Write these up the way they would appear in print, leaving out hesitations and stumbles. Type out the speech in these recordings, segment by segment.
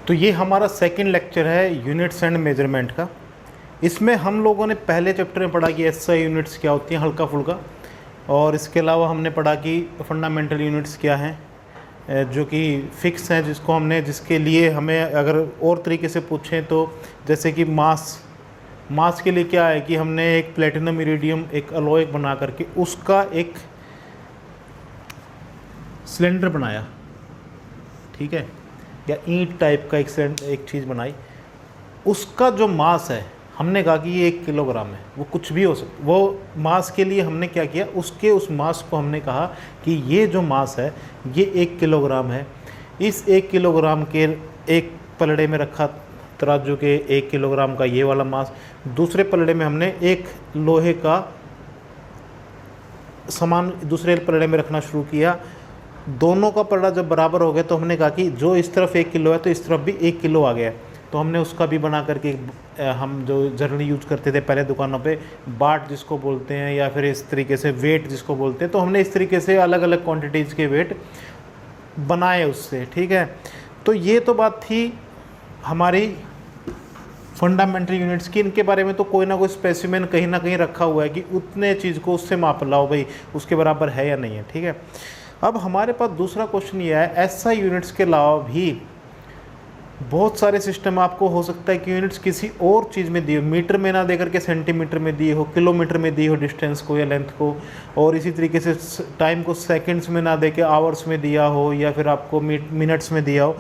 तो ये हमारा सेकंड लेक्चर है यूनिट्स एंड मेजरमेंट का। इसमें हम लोगों ने पहले चैप्टर में पढ़ा कि एसआई यूनिट्स क्या होती हैं हल्का फुल्का, और इसके अलावा हमने पढ़ा कि फंडामेंटल यूनिट्स क्या हैं जो कि फिक्स हैं, जिसके लिए हमें अगर और तरीके से पूछें तो जैसे कि मास के लिए क्या है कि हमने एक प्लेटिनम इरिडियम एक अलॉय बना करके उसका एक सिलेंडर बनाया, ठीक है, या ईंट टाइप का एक चीज़ बनाई, उसका जो मास है हमने कहा कि ये 1 किलोग्राम है। वो कुछ भी हो सकता, वो मास के लिए हमने क्या किया, उस मास को हमने कहा कि ये जो मास है ये 1 किलोग्राम है। इस 1 किलोग्राम के एक पलड़े में रखा तराजू के 1 किलोग्राम का ये वाला मास, दूसरे पलड़े में हमने एक लोहे का सामान दूसरे पलड़े में रखना शुरू किया। दोनों का पलड़ा जब बराबर हो गया तो हमने कहा कि जो इस तरफ 1 किलो है तो इस तरफ भी 1 किलो आ गया, तो हमने उसका भी बना करके हम जो जनरली यूज करते थे पहले दुकानों पे, बाट जिसको बोलते हैं, या फिर इस तरीके से वेट जिसको बोलते हैं, तो हमने इस तरीके से अलग अलग क्वांटिटीज़ के वेट बनाए उससे, ठीक है। तो ये तो बात थी हमारी फंडामेंटल यूनिट्स की। इनके बारे में तो कोई ना कोई स्पेसिमेन कहीं ना कहीं रखा हुआ है कि उतने चीज़ को उससे माप लाओ भाई, उसके बराबर है या नहीं है, ठीक है। अब हमारे पास दूसरा क्वेश्चन ये है, एसआई यूनिट्स के अलावा भी बहुत सारे सिस्टम आपको हो सकता है कि यूनिट्स किसी और चीज़ में दी हो, मीटर में ना दे करके सेंटीमीटर में दी हो, किलोमीटर में दी हो डिस्टेंस को या लेंथ को, और इसी तरीके से टाइम को सेकंड्स में ना दे के आवर्स में दिया हो, या फिर आपको मिनट्स में दिया हो।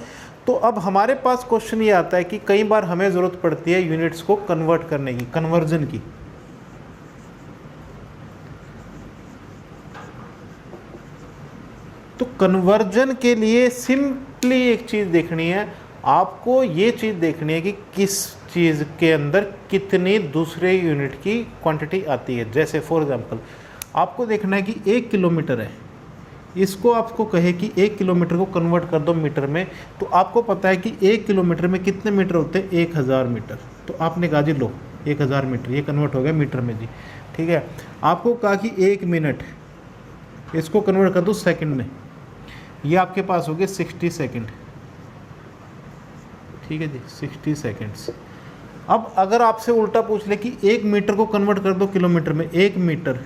तो अब हमारे पास क्वेश्चन ये आता है कि कई बार हमें ज़रूरत पड़ती है यूनिट्स को कन्वर्ट करने की, कन्वर्जन की। तो कन्वर्जन के लिए सिंपली एक चीज़ देखनी है आपको, ये चीज़ देखनी है कि किस चीज़ के अंदर कितनी दूसरे यूनिट की क्वांटिटी आती है। जैसे फॉर एग्जांपल आपको देखना है कि 1 किलोमीटर है, इसको आपको कहे कि 1 किलोमीटर को कन्वर्ट कर दो मीटर में, तो आपको पता है कि 1 किलोमीटर में कितने मीटर होते हैं, 1000 मीटर। तो आपने कहा जी लो 1000 मीटर, ये कन्वर्ट हो गया मीटर में जी, ठीक है। आपको कहा कि 1 मिनट, इसको कन्वर्ट कर दो सेकंड में, ये आपके पास हो गए 60 सेकंड, ठीक है जी, 60 सेकंड्स। अब अगर आपसे उल्टा पूछ ले कि 1 मीटर को कन्वर्ट कर दो किलोमीटर में, 1 मीटर,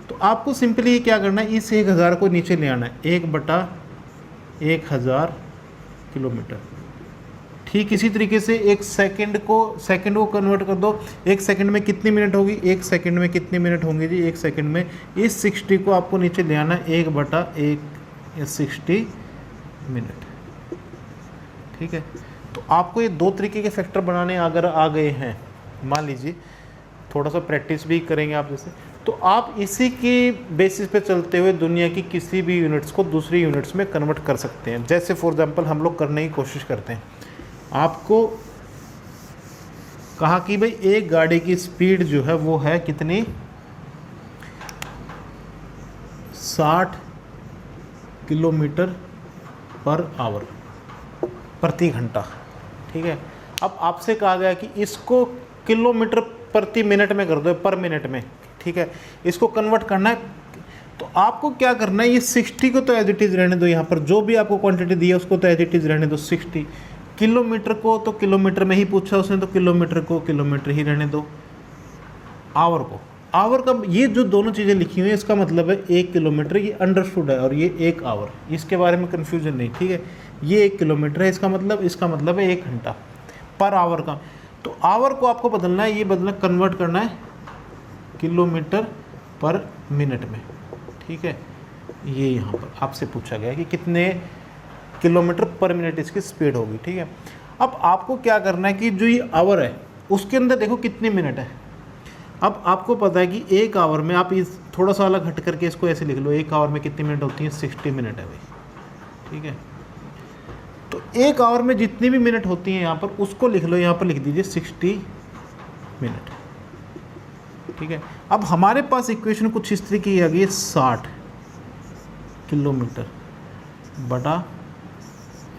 तो आपको सिंपली क्या करना है, इस 1000 को नीचे ले आना है, 1/1000 किलोमीटर। ठीक इसी तरीके से एक सेकंड को कन्वर्ट कर दो, 1 सेकंड में कितनी मिनट होगी, 1 सेकंड में कितनी मिनट होंगी जी, 1 सेकंड में इस 60 को आपको नीचे ले आना है, 1/60 मिनट, ठीक है। तो आपको ये 2 तरीके के फैक्टर बनाने अगर आ गए हैं, मान लीजिए थोड़ा सा प्रैक्टिस भी करेंगे आप जैसे, तो आप इसी की बेसिस पे चलते हुए दुनिया की किसी भी यूनिट्स को दूसरी यूनिट्स में कन्वर्ट कर सकते हैं। जैसे फॉर एग्जांपल हम लोग करने की कोशिश करते हैं, आपको कहा कि भाई एक गाड़ी की स्पीड जो है वो है कितनी, 60 किलोमीटर पर आवर, प्रति घंटा, ठीक है। अब आपसे कहा गया कि इसको किलोमीटर प्रति मिनट में कर दो, पर मिनट में, ठीक है, इसको कन्वर्ट करना है। तो आपको क्या करना है, ये 60 को तो एज इट इज़ रहने दो, यहाँ पर जो भी आपको क्वांटिटी दी है उसको तो एज इट इज़ रहने दो 60। किलोमीटर को तो किलोमीटर में ही पूछा उसने, तो किलोमीटर को किलोमीटर ही रहने दो। आवर को आवर का, ये जो दोनों चीज़ें लिखी हुई हैं इसका मतलब है 1 किलोमीटर, ये अंडरस्टूड है, और ये 1 आवर, इसके बारे में कन्फ्यूजन नहीं, ठीक है। ये 1 किलोमीटर है, इसका मतलब है 1 घंटा पर आवर का। तो आवर को आपको बदलना है, ये कन्वर्ट करना है किलोमीटर पर मिनट में, ठीक है। ये यहाँ पर आपसे पूछा गया है कि कितने किलोमीटर पर मिनट इसकी स्पीड होगी, ठीक है। अब आपको क्या करना है कि जो ये आवर है उसके अंदर देखो कितने मिनट है। अब आपको पता है कि 1 आवर में, आप इस थोड़ा सा अलग हट करके इसको ऐसे लिख लो, 1 आवर में कितनी मिनट होती है, 60 मिनट है भाई, ठीक है। तो 1 आवर में जितनी भी मिनट होती हैं यहाँ पर उसको लिख लो, यहाँ पर लिख दीजिए 60 मिनट, ठीक है। अब हमारे पास इक्वेशन कुछ इस तरीके की आ गई है, 60 किलोमीटर बटा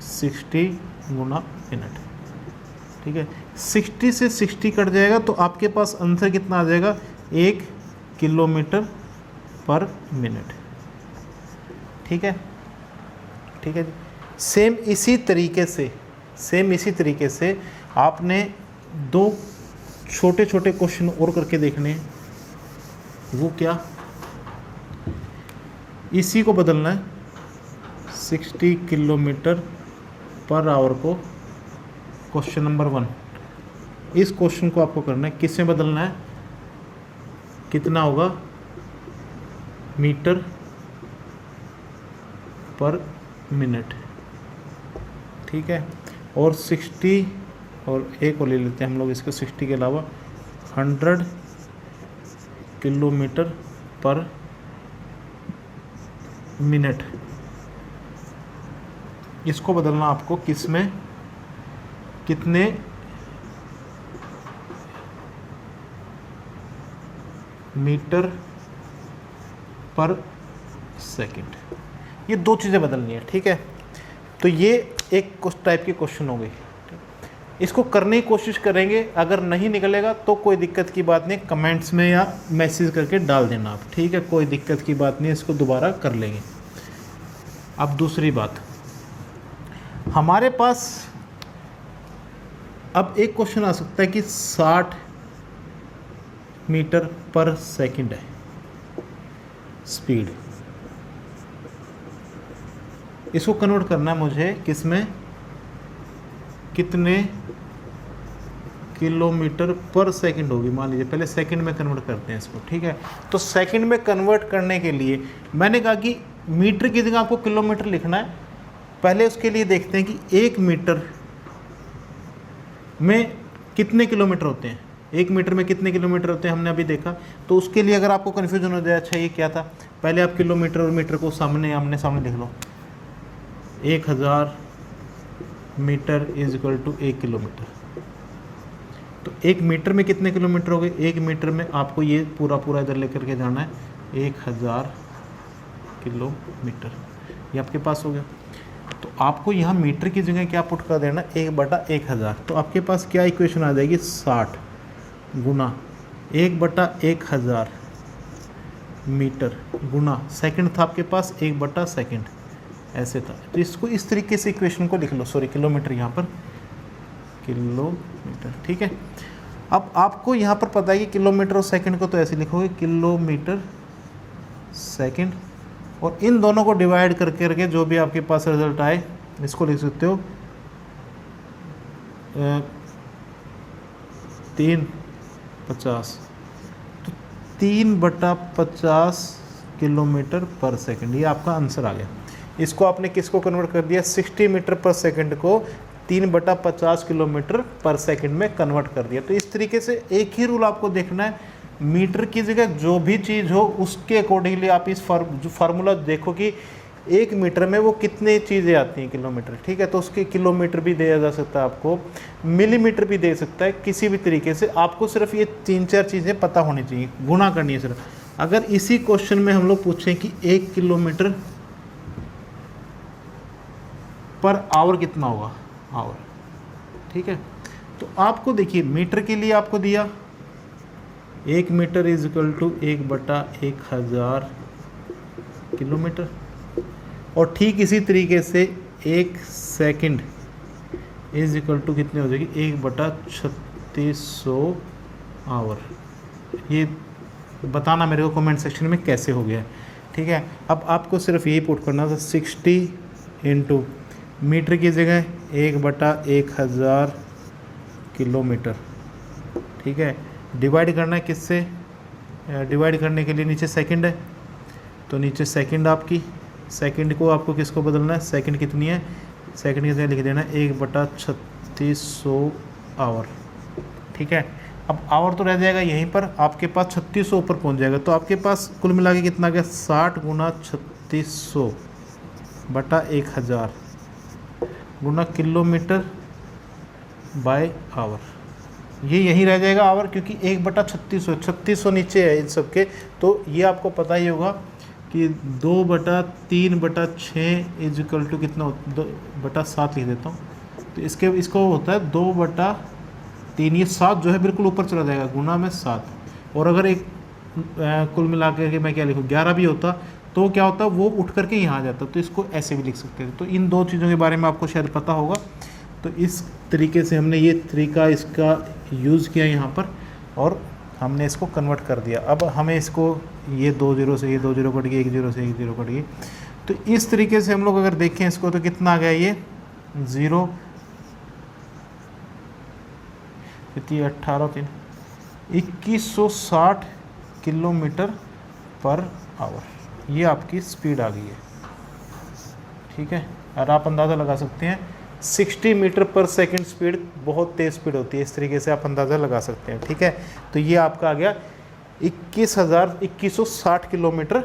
60 गुना मिनट, ठीक है। 60 से 60 कट जाएगा तो आपके पास आंसर कितना आ जाएगा, 1 किलोमीटर पर मिनट, ठीक है, ठीक है जी। सेम इसी तरीके से सेम इसी तरीके से आपने 2 छोटे छोटे क्वेश्चन और करके देखने हैं। वो क्या, इसी को बदलना है 60 किलोमीटर पर आवर को क्वेश्चन नंबर 1, इस क्वेश्चन को आपको करना है, किस में बदलना है, कितना होगा मीटर पर मिनट, ठीक है। और 60 और एक और ले लेते हैं हम लोग इसको, 60 के अलावा 100 किलोमीटर पर मिनट, इसको बदलना आपको किस में, कितने मीटर पर सेकंड, ये 2 चीज़ें बदलनी है, ठीक है। तो ये एक कुछ टाइप के क्वेश्चन हो गए, इसको करने की कोशिश करेंगे, अगर नहीं निकलेगा तो कोई दिक्कत की बात नहीं, कमेंट्स में या मैसेज करके डाल देना आप, ठीक है, कोई दिक्कत की बात नहीं, इसको दोबारा कर लेंगे। अब दूसरी बात, हमारे पास अब एक क्वेश्चन आ सकता है कि 60 मीटर पर सेकंड है स्पीड, इसको कन्वर्ट करना है मुझे किस में, कितने किलोमीटर पर सेकंड होगी, मान लीजिए पहले सेकंड में कन्वर्ट करते हैं इसको, ठीक है। तो सेकंड में कन्वर्ट करने के लिए मैंने कहा कि मीटर की जगह आपको किलोमीटर लिखना है। पहले उसके लिए देखते हैं कि 1 मीटर में कितने किलोमीटर होते हैं, 1 मीटर में कितने किलोमीटर होते हैं हमने अभी देखा। तो उसके लिए अगर आपको कन्फ्यूजन हो जाए, अच्छा ये क्या था, पहले आप किलोमीटर और मीटर को आमने सामने लिख लो, 1000 metre is equal to 1 kilometre. तो 1 मीटर में कितने किलोमीटर हो गए, 1 मीटर में आपको ये पूरा इधर लेकर के जाना है 1000 किलोमीटर, ये आपके पास हो गया। तो आपको यहाँ मीटर की जगह क्या पुट कर देना, 1/1000। तो आपके पास क्या इक्वेशन आ जाएगी, 60 गुना 1/1000 मीटर गुना सेकंड था आपके पास 1/सेकंड, ऐसे था। तो इसको इस तरीके से इक्वेशन को लिख लो, सॉरी किलोमीटर यहाँ पर किलोमीटर, ठीक है। अब आपको यहाँ पर पता है कि किलोमीटर और सेकंड को तो ऐसे लिखोगे किलोमीटर सेकंड, और इन दोनों को डिवाइड करके जो भी आपके पास रिजल्ट आए इसको लिख सकते हो 3/50, तो 3/50 किलोमीटर पर सेकंड, ये आपका आंसर आ गया। इसको आपने किसको कन्वर्ट कर दिया, 60 मीटर पर सेकंड को 3/50 किलोमीटर पर सेकंड में कन्वर्ट कर दिया। तो इस तरीके से एक ही रूल आपको देखना है, मीटर की जगह जो भी चीज़ हो उसके अकॉर्डिंगली आप इस फार्मूला देखो कि 1 मीटर में वो कितनी चीज़ें आती हैं किलोमीटर, ठीक है। तो उसके किलोमीटर भी दिया जा सकता है, आपको मिलीमीटर भी दे सकता है, किसी भी तरीके से आपको सिर्फ ये 3-4 चीज़ें पता होनी चाहिए, गुणा करनी है सिर्फ। अगर इसी क्वेश्चन में हम लोग पूछें कि 1 किलोमीटर पर आवर कितना होगा, आवर, ठीक है। तो आपको देखिए मीटर के लिए आपको दिया 1 metre is equal to 1/1000 kilometre, और ठीक इसी तरीके से 1 सेकंड इज इक्वल टू कितने हो जाएगी, 1/3600 आवर। ये बताना मेरे को कमेंट सेक्शन में कैसे हो गया, ठीक है। अब आपको सिर्फ यही पुट करना था 60 इंटू मीटर की जगह 1/1000 किलोमीटर, ठीक है। डिवाइड करना है किससे, डिवाइड करने के लिए नीचे सेकंड है, तो नीचे सेकंड आपकी, सेकंड को आपको किसको बदलना है, सेकंड कितनी है, सेकंड की जगह लिख देना है 1/3600 आवर, ठीक है। अब आवर तो रह जाएगा यहीं पर, आपके पास 3600 ऊपर पहुंच जाएगा। तो आपके पास कुल मिला के कितना गया, 60 गुना 3600/1000 गुना किलोमीटर बाय आवर, ये यहीं रह जाएगा आवर, क्योंकि 1/3600 नीचे है इन सब के। तो ये आपको पता ही होगा कि 2/3/6 इज इक्वल टू कितना, 2/7 लिख देता हूँ। तो इसको होता है 2/3, ये 7 जो है बिल्कुल ऊपर चला जाएगा, गुना में 7। और अगर एक कुल मिला के मैं क्या लिखूँ 11 भी होता तो क्या होता, वो उठ करके यहाँ आ जाता। तो इसको ऐसे भी लिख सकते हैं। तो इन 2 चीज़ों के बारे में आपको शायद पता होगा। तो इस तरीके से हमने ये तरीका इसका यूज़ किया यहाँ पर और हमने इसको कन्वर्ट कर दिया। अब हमें इसको ये 2 0 से ये 2 0 कट गई, 1 0 से 1 0 कट गई। तो इस तरीके से हम लोग अगर देखें इसको तो कितना आ गया ये 0 कितनी 18 3 2160 किलोमीटर पर आवर, ये आपकी स्पीड आ गई है। ठीक है, और आप अंदाज़ा लगा सकते हैं 60 मीटर पर सेकंड स्पीड बहुत तेज़ स्पीड होती है, इस तरीके से आप अंदाज़ा लगा सकते हैं। ठीक है, तो ये आपका आ गया 2160 किलोमीटर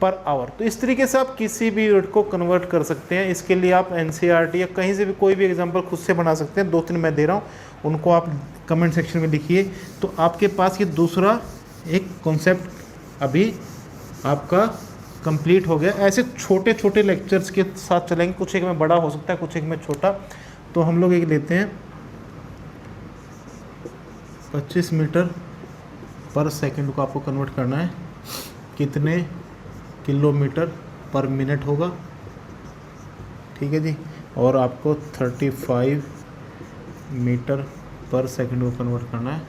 पर आवर। तो इस तरीके से आप किसी भी यूनिट को कन्वर्ट कर सकते हैं। इसके लिए आप NCERT या कहीं से भी कोई भी एग्जांपल खुद से बना सकते हैं। 2-3 मैं दे रहा हूँ, उनको आप कमेंट सेक्शन में लिखिए। तो आपके पास ये दूसरा एक कॉन्सेप्ट अभी आपका कंप्लीट हो गया। ऐसे छोटे छोटे लेक्चर्स के साथ चलेंगे, कुछ एक में बड़ा हो सकता है, कुछ एक में छोटा। तो हम लोग एक लेते हैं 25 मीटर पर सेकंड को आपको कन्वर्ट करना है, कितने किलोमीटर पर मिनट होगा। ठीक है जी, और आपको 35 मीटर पर सेकंड को कन्वर्ट करना है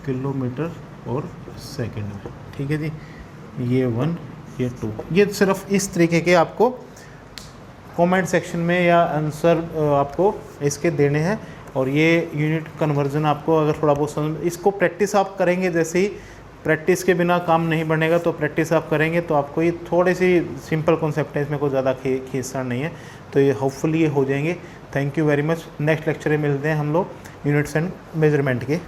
किलोमीटर और सेकंड में। ठीक है जी, ये 1 ये 2, ये सिर्फ इस तरीके के आपको कमेंट सेक्शन में या आंसर आपको इसके देने हैं। और ये यूनिट कन्वर्जन आपको अगर थोड़ा बहुत समझ, इसको प्रैक्टिस आप करेंगे, जैसे ही प्रैक्टिस के बिना काम नहीं बनेगा, तो प्रैक्टिस आप करेंगे तो आपको ये थोड़ी सी सिंपल कॉन्सेप्ट है, इसमें कोई ज़्यादा खींचतान नहीं है। तो ये होपफुली ये हो जाएंगे। Thank you very much. Next lecture में मिलते हैं हम लोग यूनिट्स एंड मेजरमेंट के।